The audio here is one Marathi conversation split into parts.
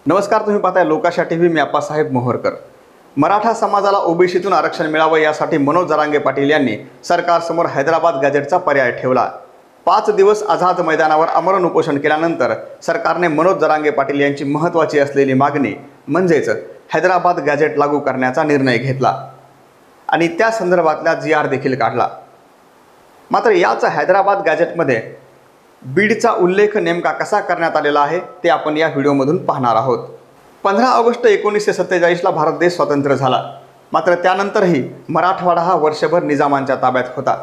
नमस्कार, तुम्ही पाहताय लोकाशा टीव्ही. मी आप्पासाहेब मोहोरकर. मराठा समाजाला ओबीसीतून आरक्षण मिळावं यासाठी मनोज जरांगे पाटील यांनी सरकारसमोर हैदराबाद गॅजेटचा पर्याय ठेवला. 5 दिवस आझाद मैदानावर आमरण उपोषण केल्यानंतर सरकारने मनोज जरांगे पाटील यांची महत्त्वाची असलेली मागणी म्हणजेच हैदराबाद गॅजेट लागू करण्याचा निर्णय घेतला आणि त्या संदर्भातला GR देखील काढला. मात्र याच हैदराबाद गॅजेटमध्ये बीडचा उल्लेख नेमका कसा करण्यात आलेला आहे ते आपण या व्हिडिओमधून पाहणार आहोत. 15 ऑगस्ट 1947ला भारत देश स्वतंत्र झाला. मात्र त्यानंतरही मराठवाडा हा वर्षभर निजामांच्या ताब्यात होता.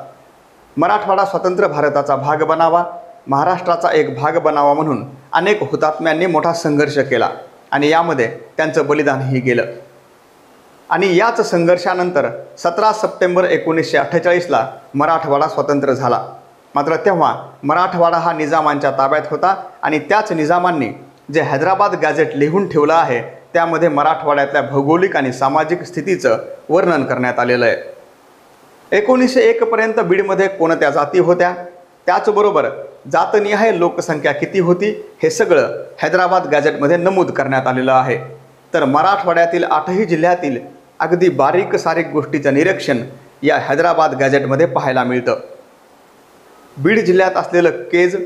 मराठवाडा स्वतंत्र भारताचा भाग बनावा, महाराष्ट्राचा एक भाग बनावा म्हणून अनेक हुतात्म्यांनी मोठा संघर्ष केला आणि यामध्ये त्यांचं बलिदानही गेलं. आणि याच संघर्षानंतर 17 सप्टेंबर 1948ला मराठवाडा स्वतंत्र झाला. मात्र तेव्हा मराठवाडा हा निजामांच्या ताब्यात होता आणि त्याच निजामांनी जे हैदराबाद गॅजेट लिहून ठेवलं आहे त्यामध्ये मराठवाड्यातल्या भौगोलिक आणि सामाजिक स्थितीचं वर्णन करण्यात आलेलं आहे. 1901 पर्यंत बीडमध्ये कोणत्या जाती होत्या, त्याचबरोबर जातनिहाय लोकसंख्या किती होती हे सगळं हैदराबाद गॅजेटमध्ये नमूद करण्यात आलेलं आहे. तर मराठवाड्यातील 8ही जिल्ह्यातील अगदी बारीक सारीक गोष्टीचं निरीक्षण या हैदराबाद गॅजेटमध्ये पाहायला मिळतं. बीड जिल्ह्यात असलेलं केज,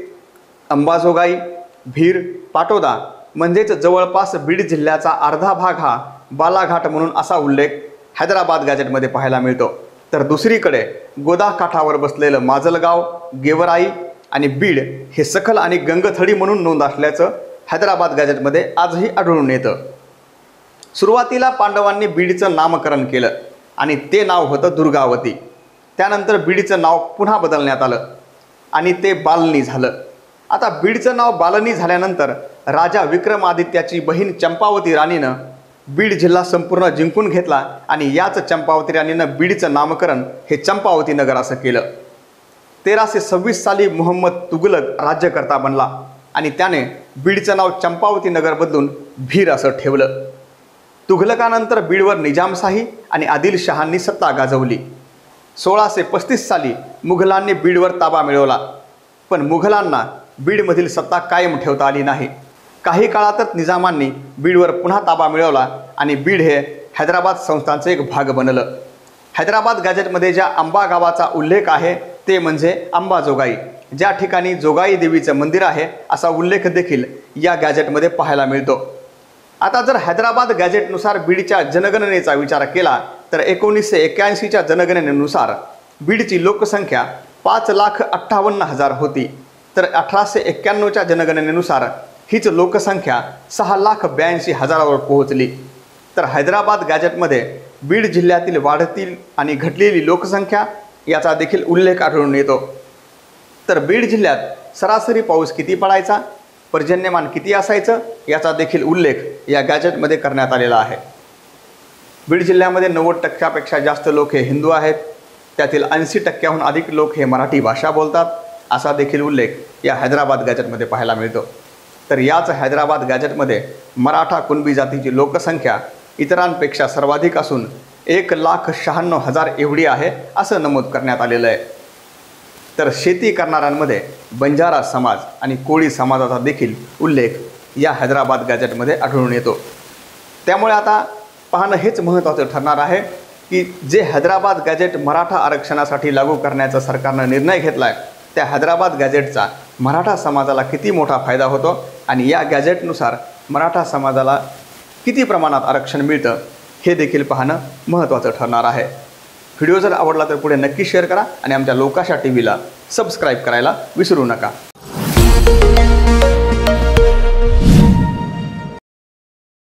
अंबाजोगाई, भीर, पाटोदा म्हणजेच जवळपास बीड जिल्ह्याचा अर्धा भाग हा बालाघाट म्हणून असा उल्लेख हैदराबाद गॅजेटमध्ये पाहायला मिळतो. तर दुसरीकडे गोदाकाठावर बसलेलं माजलगाव, गेवराई आणि बीड हे सखल आणि गंगथडी म्हणून नोंद असल्याचं हैदराबाद गॅजेटमध्ये आजही आढळून येतं. सुरुवातीला पांडवांनी बीडचं नामकरण केलं आणि ते नाव होतं दुर्गावती. त्यानंतर बीडचं नाव पुन्हा बदलण्यात आलं आणि ते बालनी झालं. आता बीडचं नाव बालनी झाल्यानंतर राजा विक्रमादित्याची बहीण चंपावती राणीनं बीड जिल्हा संपूर्ण जिंकून घेतला आणि याच चंपावती राणीनं बीडचं नामकरण हे चंपावती नगर असं केलं. 1326 साली मुहम्मद तुघलक राज्यकर्ता बनला आणि त्याने बीडचं नाव चंपावती नगर बदलून भीर असं ठेवलं. तुघलकानंतर बीडवर निजामशाही आणि आदिलशहांनी सत्ता गाजवली. 1635 साली मुघलांनी बीडवर ताबा मिळवला, पण मुघलांना बीडमधील सत्ता कायम ठेवता आली नाही. काही काळातच निजामांनी बीडवर पुन्हा ताबा मिळवला आणि बीड हे हैदराबाद संस्थानचे एक भाग बनलं. हैदराबाद गॅजेटमध्ये ज्या अंबा गावाचा उल्लेख आहे ते म्हणजे अंबाजोगाई, ज्या ठिकाणी जोगाई देवीचं मंदिर आहे असा उल्लेख देखील या गॅजेटमध्ये पाहायला मिळतो. आता जर हैदराबाद गॅजेटनुसार बीडच्या जनगणनेचा विचार केला तर 1981च्या जनगणनेनुसार बीडची लोकसंख्या 5,58,000 होती. तर 1891च्या जनगणनेनुसार हीच लोकसंख्या 6,82,000वर पोहोचली. तर हैदराबाद गॅजेटमध्ये बीड जिल्ह्यातील वाढती आणि घटलेली लोकसंख्या याचा देखील उल्लेख आढळून येतो. तर बीड जिल्ह्यात सरासरी पाऊस किती पडायचा, पर्जन्यमान किती असायचं याचा देखील उल्लेख या गॅजेटमध्ये करण्यात आलेला आहे. बीड जिल्ह्यामध्ये 90% जास्त लोक हे हिंदू आहेत, त्यातील 80% अधिक लोक हे मराठी भाषा बोलतात असा देखील उल्लेख या हैदराबाद गॅजेटमध्ये पाहायला मिळतो. तर याच हैदराबाद गॅजेटमध्ये मराठा कुणबी जातीची लोकसंख्या इतरांपेक्षा सर्वाधिक असून 1,96,000 एवढी आहे असं नमूद करण्यात आलेलं आहे. तर शेती करणाऱ्यांमध्ये बंजारा समाज आणि कोळी समाजाचा देखील उल्लेख या हैदराबाद गॅजेटमध्ये आढळून येतो. त्यामुळे आता पाहणं हेच महत्त्वाचं ठरणार आहे की जे हैदराबाद गॅजेट मराठा आरक्षणासाठी लागू करण्याचा सरकारनं निर्णय घेतला आहे त्या हैदराबाद गॅजेटचा मराठा समाजाला किती मोठा फायदा होतो आणि या गॅजेटनुसार मराठा समाजाला किती प्रमाणात आरक्षण मिळतं हे देखील पाहणं महत्त्वाचं ठरणार आहे. व्हिडिओ जर आवडला तर पुढे नक्की शेअर करा आणि आमच्या लोकाशा टीव्हीला सबस्क्राईब करायला विसरू नका.